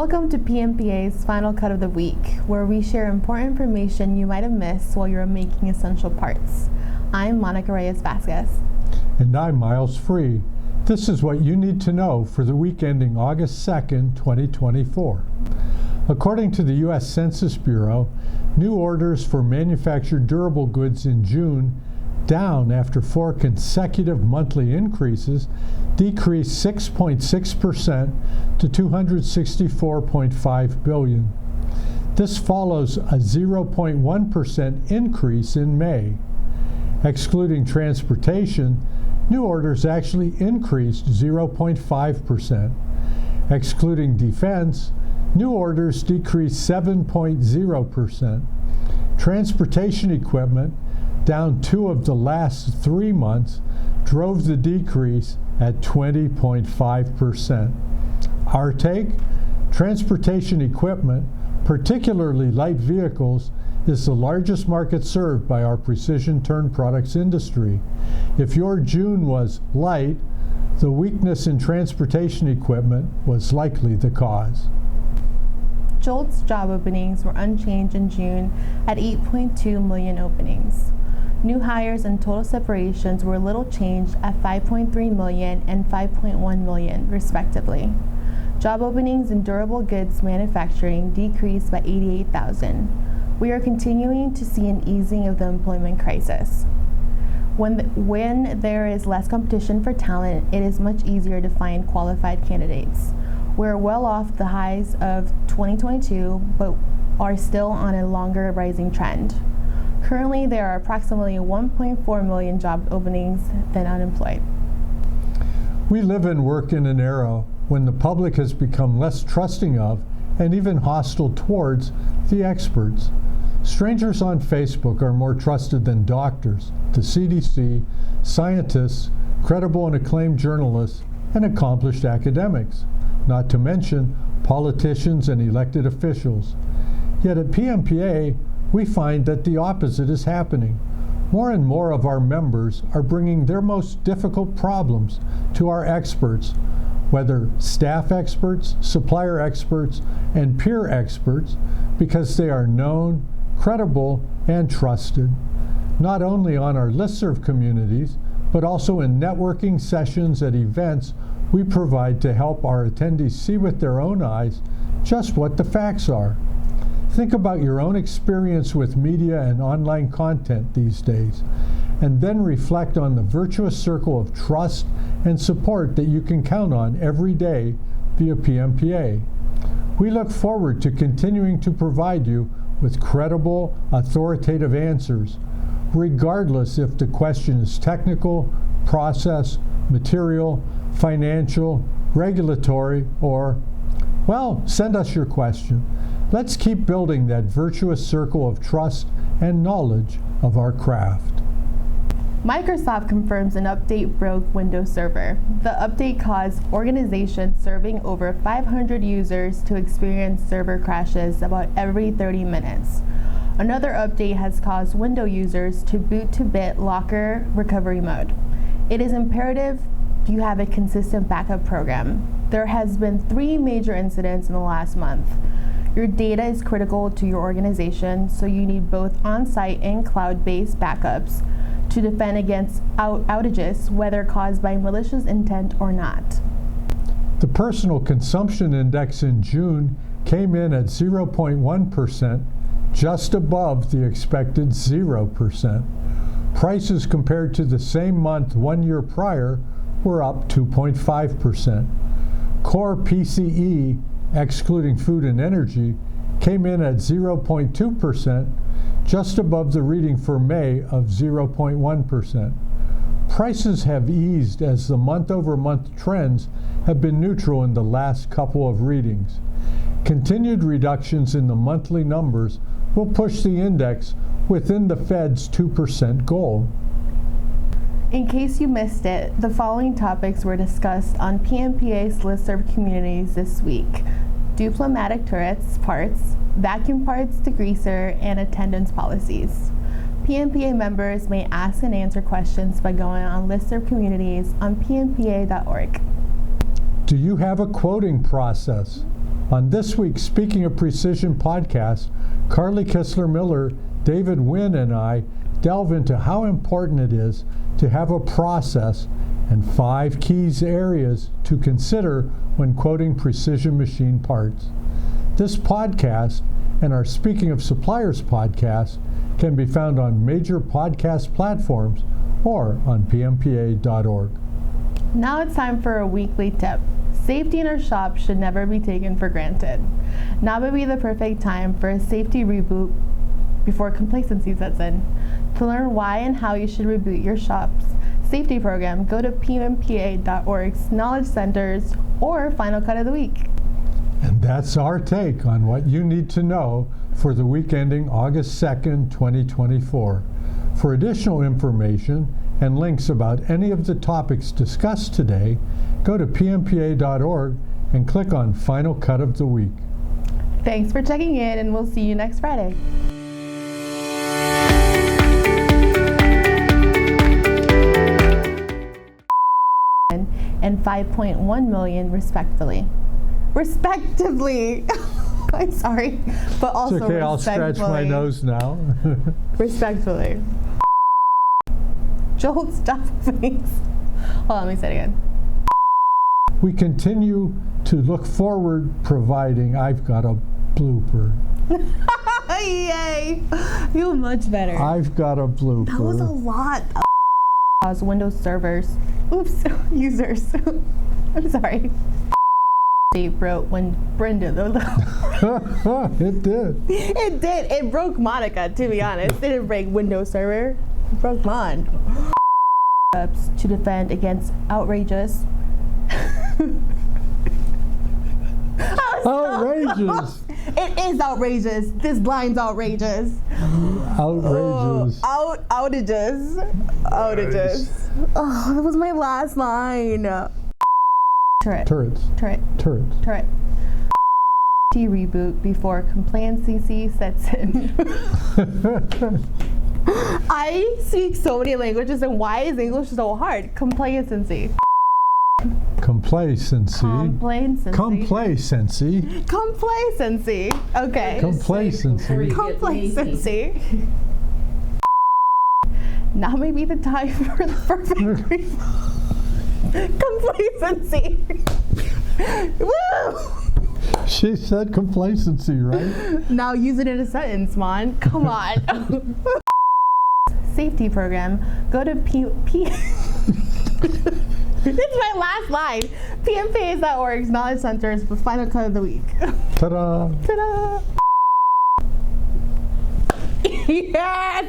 Welcome to PMPA's Final Cut of the Week, where we share important information you might have missed while you're making essential parts. I'm Monica Reyes-Vasquez. And I'm Miles Free. This is what you need to know for the week ending August 2nd, 2024. According to the U.S. Census Bureau, new orders for manufactured durable goods in June, down after 4 consecutive monthly increases, decreased 6.6% to $264.5 billion. This follows a 0.1% increase in May. Excluding transportation, new orders actually increased 0.5%. Excluding defense, new orders decreased 7.0%. Transportation equipment, down 2 of the last 3 months, drove the decrease at 20.5%. Our take? Transportation equipment, particularly light vehicles, is the largest market served by our precision turned products industry. If your June was light, the weakness in transportation equipment was likely the cause. JOLTS job openings were unchanged in June at 8.2 million openings. New hires and total separations were little changed at 5.3 million and 5.1 million, respectively. Job openings in durable goods manufacturing decreased by 88,000. We are continuing to see an easing of the employment crisis. When there is less competition for talent, it is much easier to find qualified candidates. We're well off the highs of 2022, but are still on a longer rising trend. Currently, there are approximately 1.4 million job openings than unemployed. We live and work in an era when the public has become less trusting of and even hostile towards the experts. Strangers on Facebook are more trusted than doctors, the CDC, scientists, credible and acclaimed journalists, and accomplished academics, not to mention politicians and elected officials. Yet at PMPA, we find that the opposite is happening. More and more of our members are bringing their most difficult problems to our experts, whether staff experts, supplier experts, and peer experts, because they are known, credible, and trusted, not only on our listserv communities, but also in networking sessions at events we provide to help our attendees see with their own eyes just what the facts are. Think about your own experience with media and online content these days, and then reflect on the virtuous circle of trust and support that you can count on every day via PMPA. We look forward to continuing to provide you with credible, authoritative answers, regardless if the question is technical, process, material, financial, regulatory, or, well, send us your question. Let's keep building that virtuous circle of trust and knowledge of our craft. Microsoft confirms an update broke Windows Server. The update caused organizations serving over 500 users to experience server crashes about every 30 minutes. Another update has caused Windows users to boot to BitLocker recovery mode. It is imperative you have a consistent backup program. There has been 3 major incidents in the last month. Your data is critical to your organization, so you need both on-site and cloud-based backups to defend against outages, whether caused by malicious intent or not. The personal consumption index in June came in at 0.1%, just above the expected 0%. Prices compared to the same month 1 year prior were up 2.5%. Core PCE, excluding food and energy, came in at 0.2%, just above the reading for May of 0.1%. Prices have eased as the month-over-month trends have been neutral in the last couple of readings. Continued reductions in the monthly numbers will push the index within the Fed's 2% goal. In case you missed it, the following topics were discussed on PMPA's ListServe Communities this week: Duplomatic turrets parts, vacuum parts, degreaser, and attendance policies. PMPA members may ask and answer questions by going on ListServe Communities on pmpa.org. Do you have a quoting process? On this week's Speaking of Precision podcast, Carly Kistler-Miller, David Wynn, and I delve into how important it is to have a process and 5 key areas to consider when quoting precision machine parts. This podcast and our Speaking of Suppliers podcast can be found on major podcast platforms or on PMPA.org. Now it's time for a weekly tip. Safety in our shop should never be taken for granted. Now would be the perfect time for a safety reboot before complacency sets in. To learn why and how you should reboot your shop's safety program, go to PMPA.org's Knowledge Centers or Final Cut of the Week. And that's our take on what you need to know for the week ending August 2nd, 2024. For additional information and links about any of the topics discussed today, go to PMPA.org and click on Final Cut of the Week. Thanks for checking in, and we'll see you next Friday. And 5.1 million respectively. I'm sorry, but also it's okay, I'll scratch my nose now. Respectfully. JOLTS job openings. Hold on, let me say it again. We continue to look forward providing I've got a blooper. Yay! Feel much better. I've got a blooper. That was a lot. Windows servers. Oops, users. I'm sorry. They wrote when Brenda. It did. It did. It broke Monica, to be honest. It didn't break Windows Server. It broke Mon. To defend against outrageous. Outrageous. It is outrageous. This line's outrageous. Outrageous. Outages. Oh, that was my last line. Turrets. Reboot before complacency sets in. I speak so many languages, and why is English so hard? Complacency. Okay. Complacency. Now may be the time for the perfect complacency. Woo! She said complacency, right? Now use it in a sentence, Mon. Come on. Safety program. Go to This is my last line. PMPA.org's Knowledge Centers for Final Cut of the Week. Ta-da! Ta-da! Yes!